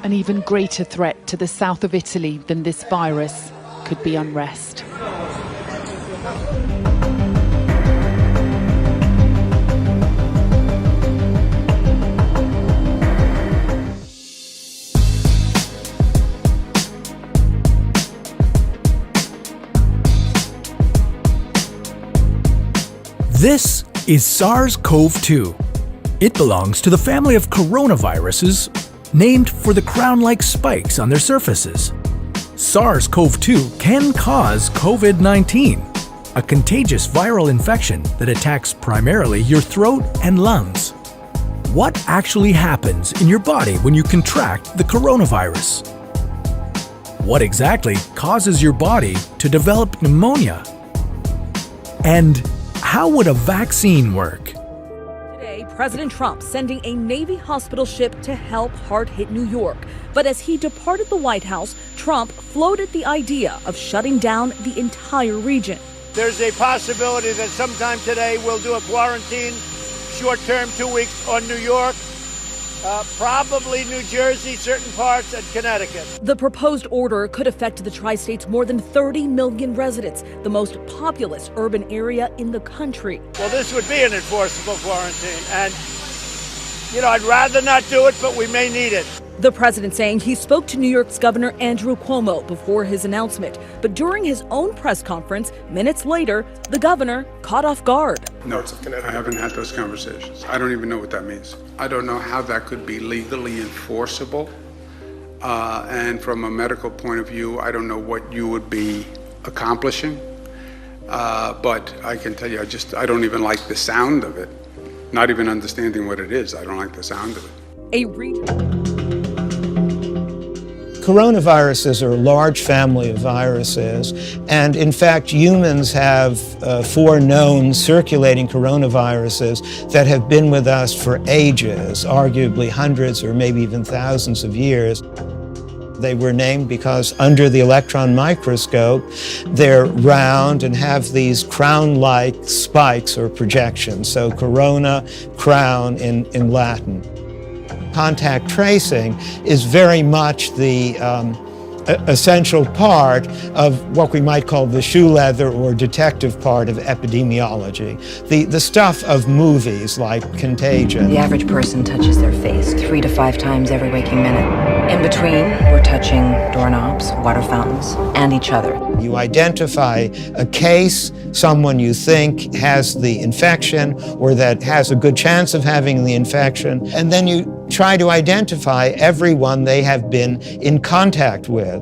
An even greater threat to the south of Italy than this virus could be unrest. This is SARS-CoV-2. It belongs to the family of coronaviruses named for the crown-like spikes on their surfaces. SARS-CoV-2 can cause COVID-19, a contagious viral infection that attacks primarily your throat and lungs. What actually happens in your body when you contract the coronavirus? What exactly causes your body to develop pneumonia? And how would a vaccine work? Today, President Trump sending a Navy hospital ship to help hard-hit New York. But as he departed the White House, Trump floated the idea of shutting down the entire region. There's a possibility that sometime today we'll do a quarantine, short-term, 2 weeks on New York, probably New Jersey, certain parts, and Connecticut. The proposed order could affect the tri-state's more than 30 million residents, the most populous urban area in the country. Well, this would be an enforceable quarantine, and, I'd rather not do it, but we may need it. The president saying he spoke to New York's Governor Andrew Cuomo before his announcement. But during his own press conference, minutes later, the governor caught off guard. No, I haven't had those conversations. I don't even know what that means. I don't know how that could be legally enforceable. And from a medical point of view, I don't know what you would be accomplishing. But I can tell you, I don't even like the sound of it. Not even understanding what it is. I don't like the sound of it. Coronaviruses are a large family of viruses, and in fact humans have 4 known circulating coronaviruses that have been with us for ages, arguably hundreds or maybe even thousands of years. They were named because under the electron microscope they're round and have these crown-like spikes or projections, so corona, crown in Latin. Contact tracing is very much the essential part of what we might call the shoe leather or detective part of epidemiology. The stuff of movies like Contagion. The average person touches their face 3 to 5 times every waking minute. In between, we're touching doorknobs, water fountains, and each other. You identify a case, someone you think has the infection or that has a good chance of having the infection, and then you try to identify everyone they have been in contact with.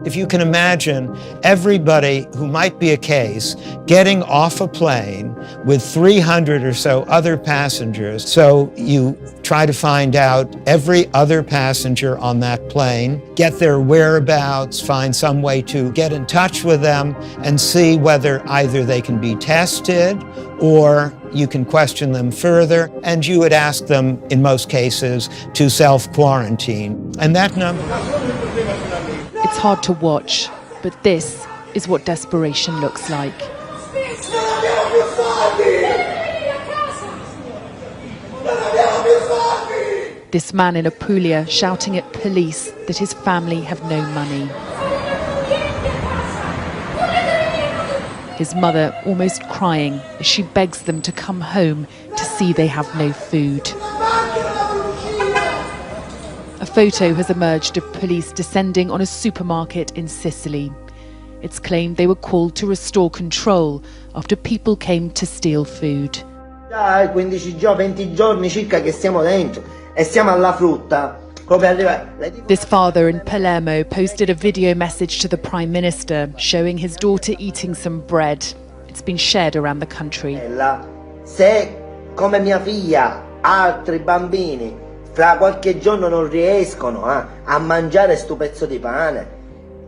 If you can imagine everybody who might be a case getting off a plane with 300 or so other passengers, so you try to find out every other passenger on that plane, get their whereabouts, find some way to get in touch with them and see whether either they can be tested or you can question them further, and you would ask them, in most cases, to self-quarantine. And that number... It's hard to watch, but this is what desperation looks like. This man in Apulia shouting at police that his family have no money. His mother almost crying as she begs them to come home to see they have no food. A photo has emerged of police descending on a supermarket in Sicily. It's claimed they were called to restore control after people came to steal food. Già 20 giorni circa che stiamo dentro e siamo alla frutta. This father in Palermo posted a video message to the Prime Minister showing his daughter eating some bread. It's been shared around the country. Se, come mia figlia, altri bambini fra qualche giorno non riescono a mangiare sto pezzo di pane,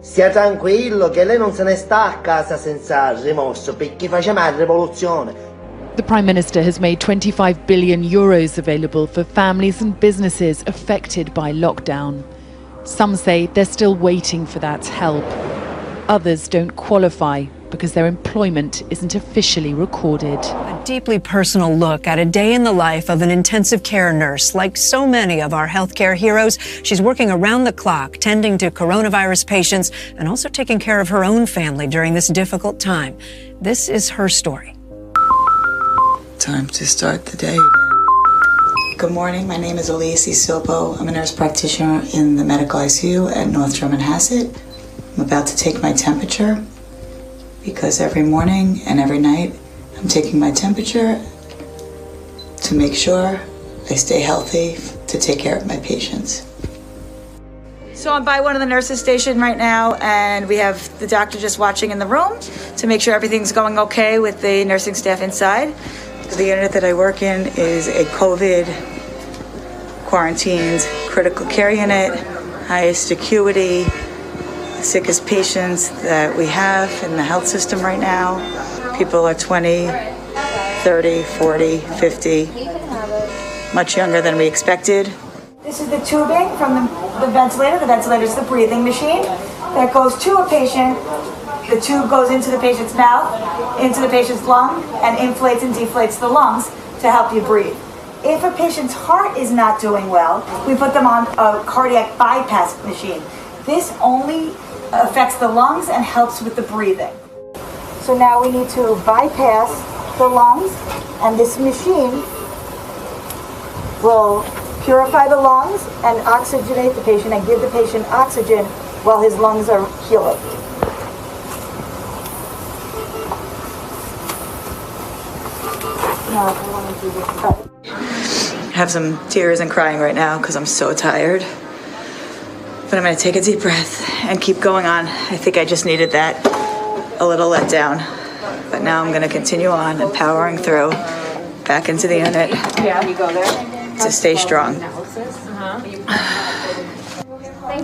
stia tranquillo che lei non se ne sta a casa senza rimorso perché faceva la rivoluzione. The Prime Minister has made 25 billion euros available for families and businesses affected by lockdown. Some say they're still waiting for that help. Others don't qualify because their employment isn't officially recorded. A deeply personal look at a day in the life of an intensive care nurse. Like so many of our healthcare heroes, she's working around the clock, tending to coronavirus patients and also taking care of her own family during this difficult time. This is her story. Time to start the day. Good morning, my name is Elise Isopo. I'm a nurse practitioner in the medical ICU at North Drummond Hassett. I'm about to take my temperature because every morning and every night I'm taking my temperature to make sure I stay healthy to take care of my patients. So I'm by one of the nurses' station right now, and we have the doctor just watching in the room to make sure everything's going okay with the nursing staff inside. The unit that I work in is a COVID quarantined critical care unit, highest acuity, sickest patients that we have in the health system right now. People are 20, 30, 40, 50, much younger than we expected. This is the tubing from the ventilator. The ventilator is the breathing machine that goes to a patient. The tube goes into the patient's mouth, into the patient's lung, and inflates and deflates the lungs to help you breathe. If a patient's heart is not doing well, we put them on a cardiac bypass machine. This only affects the lungs and helps with the breathing. So now we need to bypass the lungs, and this machine will purify the lungs and oxygenate the patient and give the patient oxygen while his lungs are healing. I have some tears and crying right now because I'm so tired. But I'm going to take a deep breath and keep going on. I think I just needed that, a little letdown. But now I'm going to continue on and powering through back into the unit to stay strong.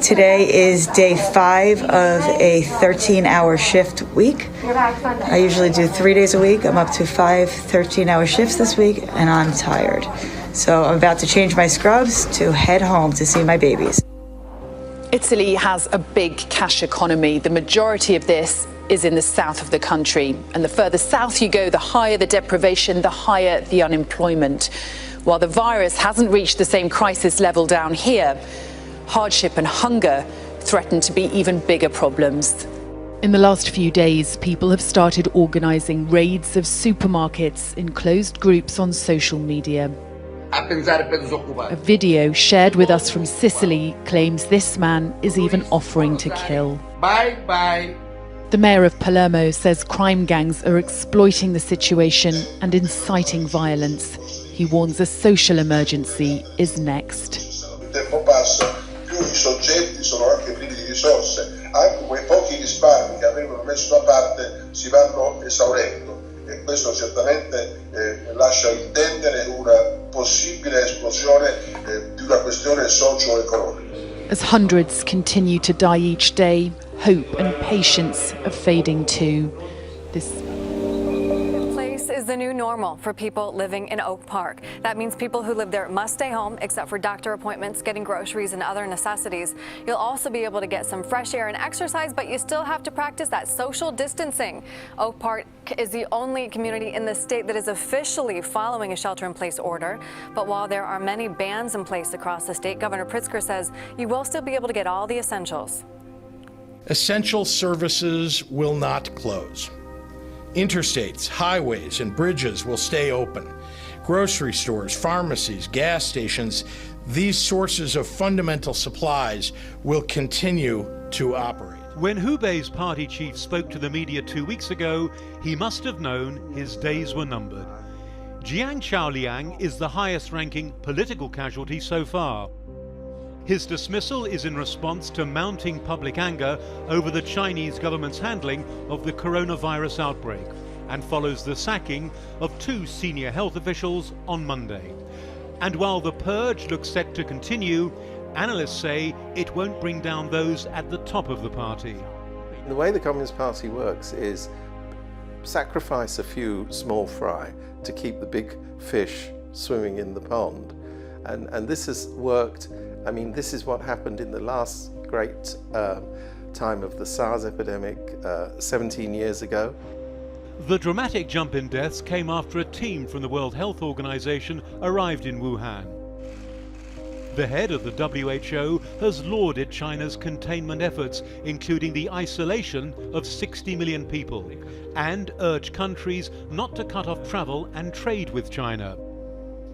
Today is day 5 of a 13-hour shift week. I usually do 3 days a week. I'm up to 5 13-hour shifts this week, and I'm tired. So I'm about to change my scrubs to head home to see my babies. Italy has a big cash economy. The majority of this is in the south of the country. And the further south you go, the higher the deprivation, the higher the unemployment. While the virus hasn't reached the same crisis level down here, hardship and hunger threaten to be even bigger problems. In the last few days, people have started organising raids of supermarkets in closed groups on social media. A video shared with us from Sicily claims this man is even offering to kill. Bye. The mayor of Palermo says crime gangs are exploiting the situation and inciting violence. He warns a social emergency is next. Più i soggetti sono anche privi di risorse, anche quei pochi risparmi che avevano messo da parte si vanno esaurendo e questo certamente lascia intendere una possibile esplosione di una questione socio-economica. As hundreds continue to die each day, hope and patience are fading too. This is the new normal for people living in Oak Park. That means people who live there must stay home except for doctor appointments, getting groceries and other necessities. You'll also be able to get some fresh air and exercise, but you still have to practice that social distancing. Oak Park is the only community in the state that is officially following a shelter-in-place order. But while there are many bans in place across the state, Governor Pritzker says you will still be able to get all the essentials. Essential services will not close. Interstates, highways, and bridges will stay open. Grocery stores, pharmacies, gas stations, these sources of fundamental supplies will continue to operate. When Hubei's party chief spoke to the media 2 weeks ago, he must have known his days were numbered. Jiang Chaoliang is the highest-ranking political casualty so far. His dismissal is in response to mounting public anger over the Chinese government's handling of the coronavirus outbreak and follows the sacking of 2 senior health officials on Monday. And while the purge looks set to continue, analysts say it won't bring down those at the top of the party. The way the Communist Party works is sacrifice a few small fry to keep the big fish swimming in the pond. And this has worked. I mean, this is what happened in the last great time of the SARS epidemic 17 years ago. The dramatic jump in deaths came after a team from the World Health Organization arrived in Wuhan. The head of the WHO has lauded China's containment efforts, including the isolation of 60 million people, and urged countries not to cut off travel and trade with China.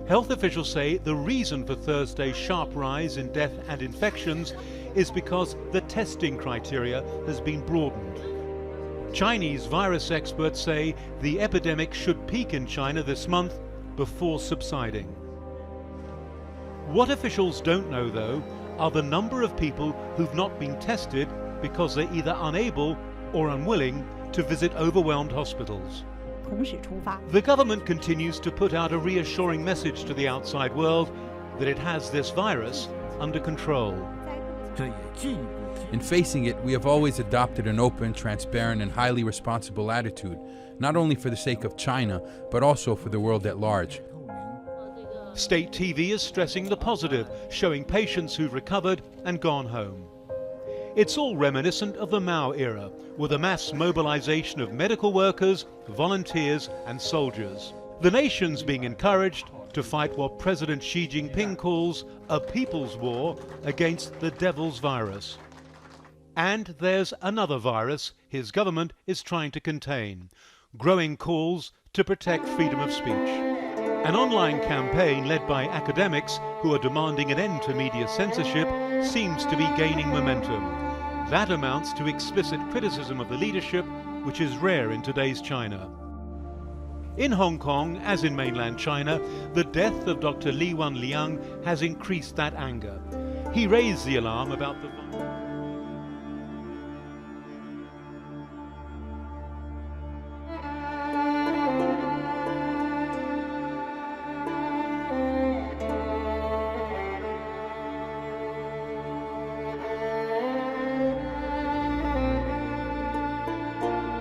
Health officials say the reason for Thursday's sharp rise in death and infections is because the testing criteria has been broadened. Chinese virus experts say the epidemic should peak in China this month before subsiding. What officials don't know, though, are the number of people who've not been tested because they're either unable or unwilling to visit overwhelmed hospitals. The government continues to put out a reassuring message to the outside world that it has this virus under control. In facing it, we have always adopted an open, transparent, and highly responsible attitude, not only for the sake of China, but also for the world at large. State TV is stressing the positive, showing patients who've recovered and gone home. It's all reminiscent of the Mao era, with a mass mobilization of medical workers, volunteers, and soldiers. The nation's being encouraged to fight what President Xi Jinping calls a people's war against the devil's virus. And there's another virus his government is trying to contain, growing calls to protect freedom of speech. An online campaign led by academics who are demanding an end to media censorship seems to be gaining momentum. That amounts to explicit criticism of the leadership, which is rare in today's China. In Hong Kong, as in mainland China, the death of Dr. Li Wenliang has increased that anger. He raised the alarm about the